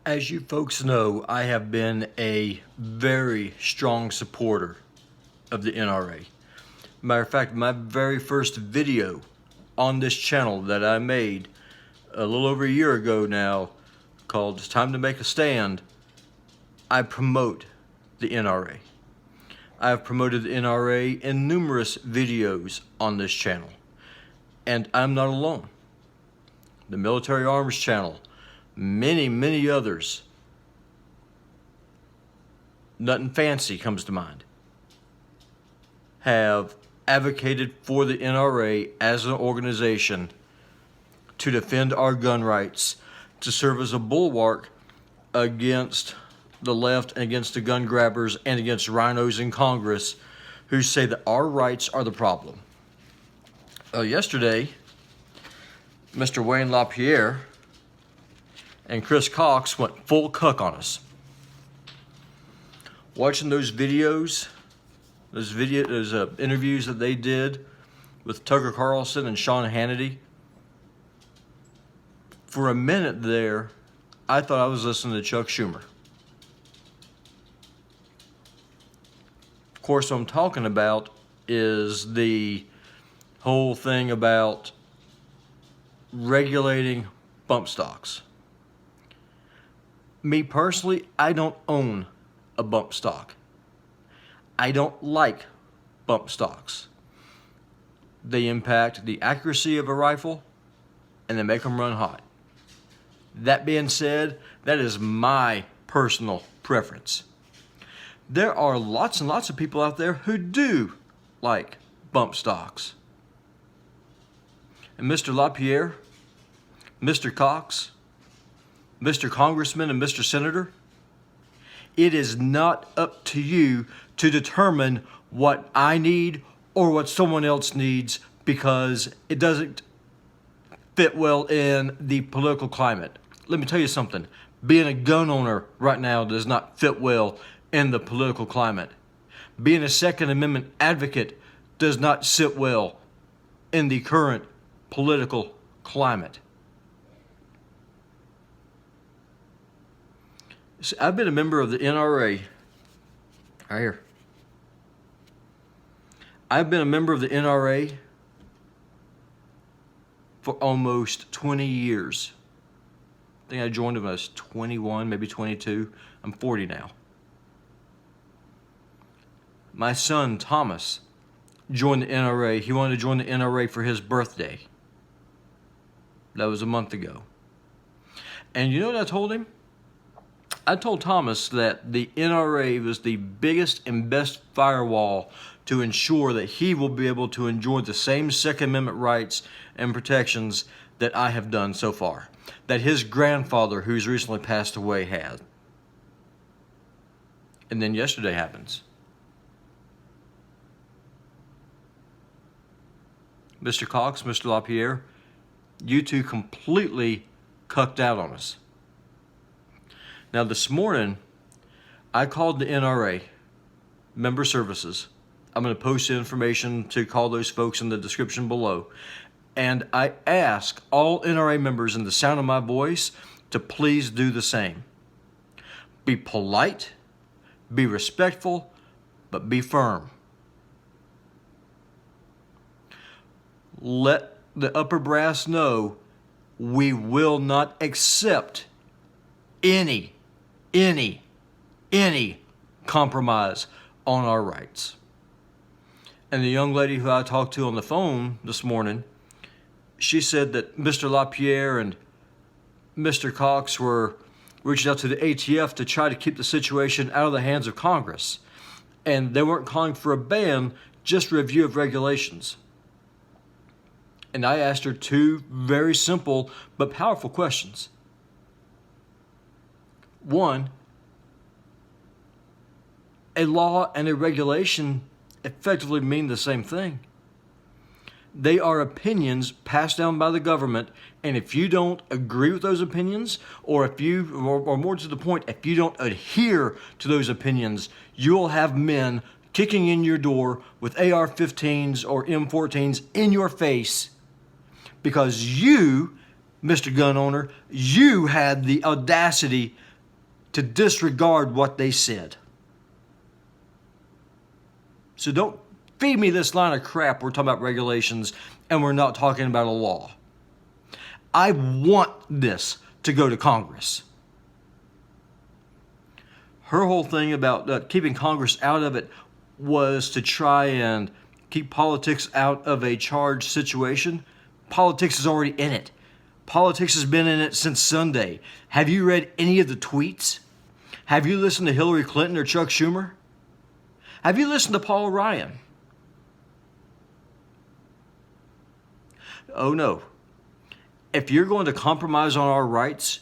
As you folks know, I have been a very strong supporter of the NRA. Matter of fact, my very first video on this channel that I made a little over a year ago now, called It's Time to Make a Stand, I promote the NRA. I have promoted the NRA in numerous videos on this channel. And I'm not alone. The Military Arms channel, many others. Nothing Fancy comes to mind. Have advocated for the NRA as an organization to defend our gun rights, to serve as a bulwark against the left and against the gun grabbers and against rhinos in Congress who say that our rights are the problem. Yesterday, Mr. LaPierre and Chris Cox went full cuck on us. Watching those videos, those interviews that they did with Tucker Carlson and Sean Hannity, for a minute there, I thought I was listening to Chuck Schumer. Of course, what I'm talking about is the whole thing about regulating bump stocks. Me personally, I don't own a bump stock. I don't like bump stocks. They impact the accuracy of a rifle and they make them run hot. That being said, that is my personal preference. There are lots and lots of people out there who do like bump stocks. And Mr. LaPierre, Mr. Cox, Mr. Congressman, and Mr. Senator, it is not up to you to determine what I need or what someone else needs because it doesn't fit well in the political climate. Let me tell you something. Being a gun owner right now does not fit well in the political climate. Being a Second Amendment advocate does not sit well in the current political climate. So I've been a member of the NRA. Right here. I've been a member of the NRA for almost 20 years. I think I joined when I was 21, maybe 22. I'm 40 now. My son, Thomas, joined the NRA. He wanted to join the NRA for his birthday. That was a month ago. And you know what I told him? I told Thomas that the NRA was the biggest and best firewall to ensure that he will be able to enjoy the same Second Amendment rights and protections that I have done so far, that his grandfather, who's recently passed away, had. And then yesterday happens. Mr. Cox, Mr. LaPierre, you two completely cucked out on us. Now this morning, I called the NRA, Member Services. I'm going to post the information to call those folks in the description below. And I ask all NRA members in the sound of my voice to please do the same. Be polite, be respectful, but be firm. Let the upper brass know we will not accept any compromise on our rights. And the young lady who I talked to on the phone this morning, she said that Mr. LaPierre and Mr. Cox were reaching out to the ATF to try to keep the situation out of the hands of Congress. And they weren't calling for a ban, just review of regulations. And I asked her two very simple but powerful questions. One, a law and a regulation effectively mean the same thing. They are opinions passed down by the government, and if you don't agree with those opinions, or more to the point, if you don't adhere to those opinions, you'll have men kicking in your door with AR-15s or M14s in your face because you, Mr. Gun Owner, you had the audacity to disregard what they said. So don't feed me this line of crap. We're talking about regulations and we're not talking about a law. I want this to go to Congress. Her whole thing about keeping Congress out of it was to try and keep politics out of a charged situation. Politics is already in it. Politics has been in it since Sunday. Have you read any of the tweets? Have you listened to Hillary Clinton or Chuck Schumer? Have you listened to Paul Ryan? Oh no. If you're going to compromise on our rights,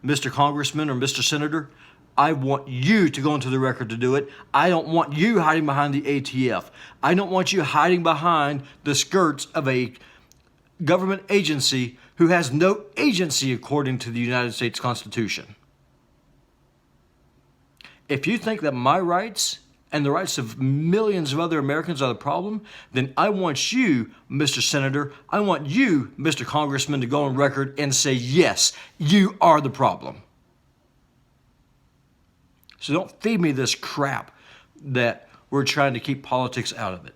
Mr. Congressman or Mr. Senator, I want you to go into the record to do it. I don't want you hiding behind the ATF. I don't want you hiding behind the skirts of a government agency who has no agency according to the United States Constitution. If you think that my rights and the rights of millions of other Americans are the problem, then I want you, Mr. Senator, I want you, Mr. Congressman, to go on record and say, yes, you are the problem. So don't feed me this crap that we're trying to keep politics out of it.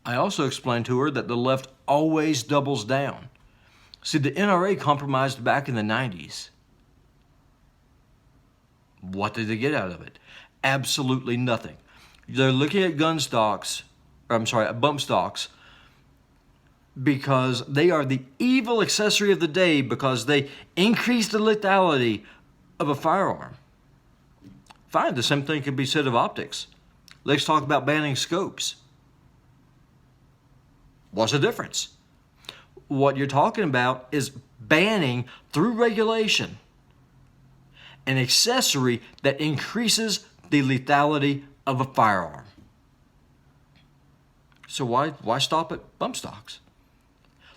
I also explained to her that the left always doubles down. See, the NRA compromised back in the 90s. What did they get out of it? Absolutely nothing. They're looking at bump stocks, because they are the evil accessory of the day because they increase the lethality of a firearm. Fine, the same thing can be said of optics. Let's talk about banning scopes. What's the difference? What you're talking about is banning through regulation an accessory that increases the lethality of a firearm. So why stop at bump stocks?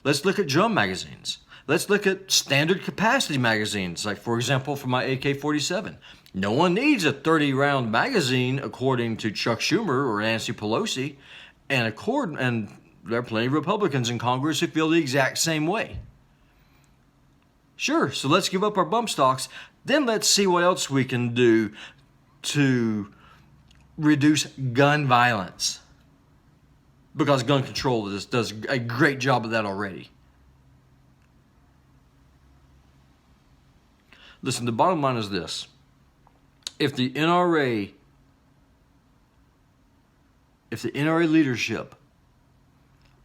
Let's look at drum magazines. Let's look at standard capacity magazines, like for example for my AK-47. No one needs a 30-round magazine according to Chuck Schumer or Nancy Pelosi, and there are plenty of Republicans in Congress who feel the exact same way. Sure, so let's give up our bump stocks. Then let's see what else we can do to reduce gun violence. Because gun control does a great job of that already. Listen, the bottom line is this. If the NRA leadership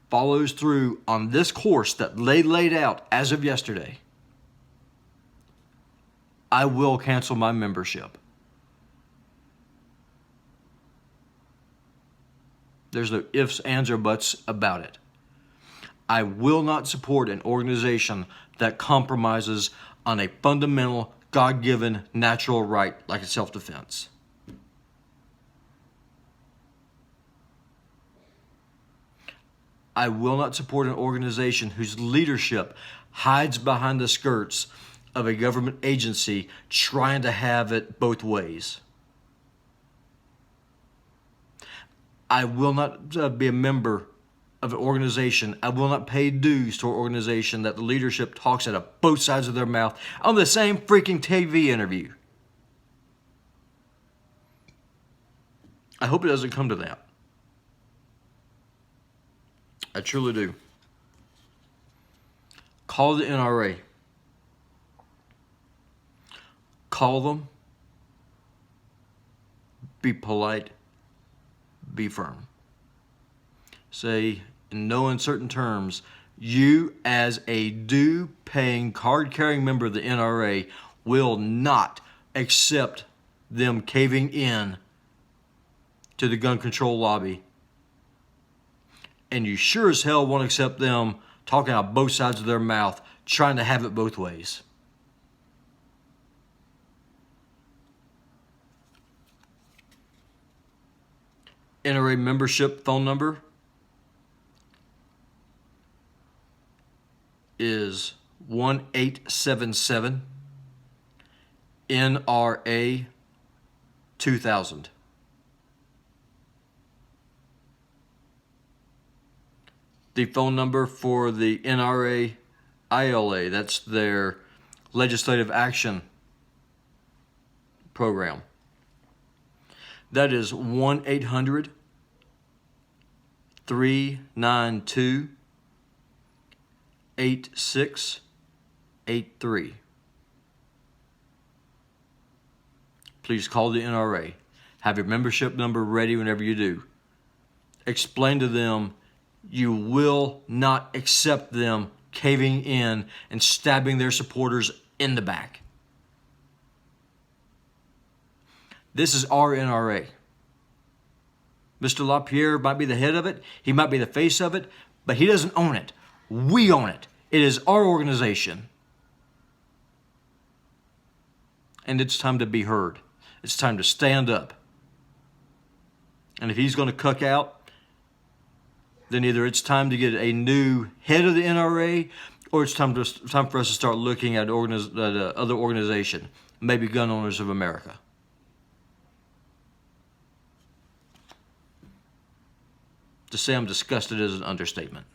follows through on this course that they laid out as of yesterday, I will cancel my membership. There's no ifs, ands, or buts about it. I will not support an organization that compromises on a fundamental, God-given, natural right like self-defense. I will not support an organization whose leadership hides behind the skirts of a government agency trying to have it both ways. I will not be a member of an organization. I will not pay dues to an organization that the leadership talks out of both sides of their mouth on the same freaking TV interview. I hope it doesn't come to that. I truly do. Call the NRA. Call them. Be polite. Be firm. Say, in no uncertain terms, you as a due-paying, card-carrying member of the NRA will not accept them caving in to the gun control lobby. And you sure as hell won't accept them talking out both sides of their mouth, trying to have it both ways. NRA membership phone number is 1-877 NRA 2000. The phone number for the NRA ILA, that's their legislative action program. That is 1-800-392-8683. Please call the NRA. Have your membership number ready whenever you do. Explain to them you will not accept them caving in and stabbing their supporters in the back. This is our NRA. Mr. LaPierre might be the head of it. He might be the face of it, but he doesn't own it. We own it. It is our organization. And it's time to be heard. It's time to stand up. And if he's going to cuck out, then either it's time to get a new head of the NRA, or it's time for us to start looking at other organization, maybe Gun Owners of America. To say I'm disgusted is an understatement.